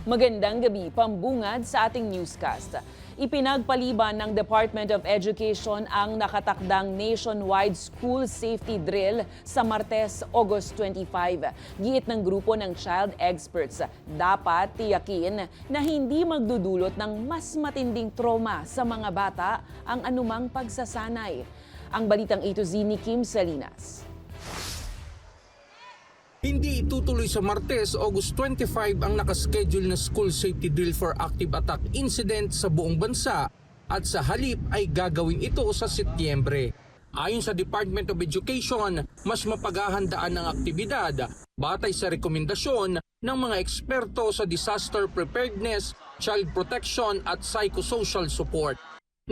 Magandang gabi, pambungad sa ating newscast. Ipinagpaliban ng Department of Education ang nakatakdang nationwide school safety drill sa Martes, August 25. Giit ng grupo ng child experts, dapat tiyakin na hindi magdudulot ng mas matinding trauma sa mga bata ang anumang pagsasanay. Ang balitang ito ni Kim Salinas. Hindi itutuloy sa Martes, August 25 ang nakaschedule na school safety drill for active attack incident sa buong bansa at sa halip ay gagawin ito sa Setyembre. Ayon sa Department of Education, mas mapaghahandaan ng aktibidad batay sa rekomendasyon ng mga eksperto sa disaster preparedness, child protection at psychosocial support.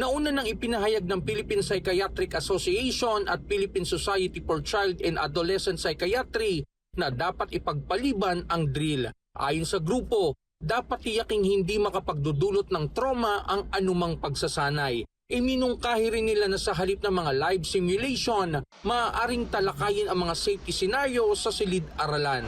Nauna nang ipinahayag ng Philippine Psychiatric Association at Philippine Society for Child and Adolescent Psychiatry na dapat ipagpaliban ang drill. Ayon sa grupo, dapat tiyaking hindi makapagdudulot ng trauma ang anumang pagsasanay. Iminungkahi rin nila na sa halip ng mga live simulation, maaaring talakayin ang mga safety scenario sa silid-aralan.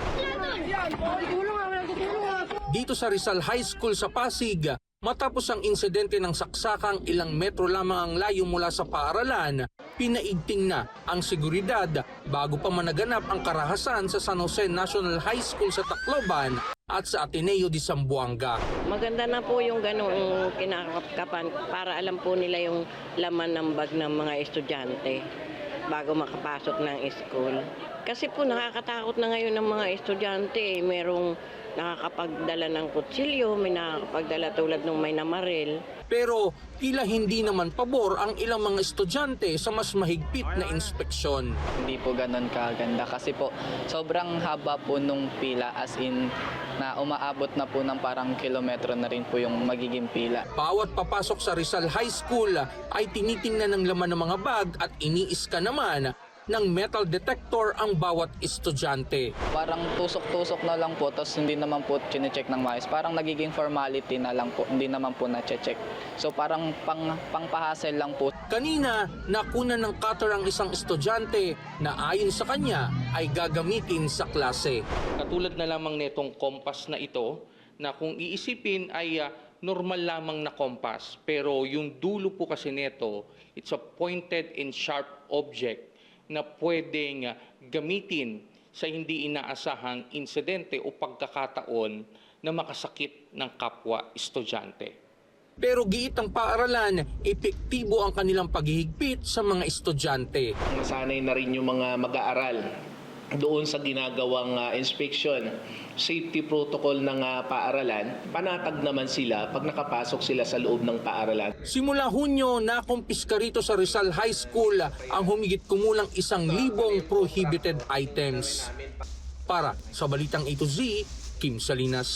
Dito sa Rizal High School sa Pasig, matapos ang insidente ng saksakang ilang metro lamang ang layo mula sa paaralan, pinaigting na ang seguridad bago pa managanap ang karahasan sa San Jose National High School sa Tacloban at sa Ateneo de Zamboanga. Maganda na po yung ganong kinakapkapan para alam po nila yung laman ng bag ng mga estudyante bago makapasok ng school. Kasi po nakakatakot na ngayon ng mga estudyante. Merong nakakapagdala ng kutsilyo, may nakakapagdala tulad ng may namaril. Pero tila hindi naman pabor ang ilang mga estudyante sa mas mahigpit na inspeksyon. Hindi po ganun kaganda kasi po sobrang haba po nung pila as in na umaabot na po ng parang kilometro na rin po yung magiging pila. Bawat papasok sa Rizal High School ay tinitingnan ng laman ng mga bag at iniiska naman ng metal detector ang bawat estudyante. Parang tusok-tusok na lang po, tapos hindi naman po chinecheck ng maayos. Parang nagiging formality na lang po, hindi naman po na-check. So parang pangpahasel lang po. Kanina, nakuna ng cutter ang isang estudyante na ayon sa kanya ay gagamitin sa klase. Katulad na lamang netong kompas na ito, na kung iisipin ay normal lamang na kompas. Pero yung dulo po kasi neto, it's a pointed and sharp object na pwedeng gamitin sa hindi inaasahang insidente o pagkakataon na makasakit ng kapwa estudyante. Pero giit ang paaralan, epektibo ang kanilang paghihigpit sa mga estudyante. Nasanay na rin yung mga mag-aaral doon sa ginagawang inspection, safety protocol ng paaralan. Panatag naman sila pag nakapasok sila sa loob ng paaralan. Simula Hunyo, nakumpiska rito sa Rizal High School ang humigit kumulang 1,000 prohibited items. Para sa Balitang A to Z, Kim Salinas.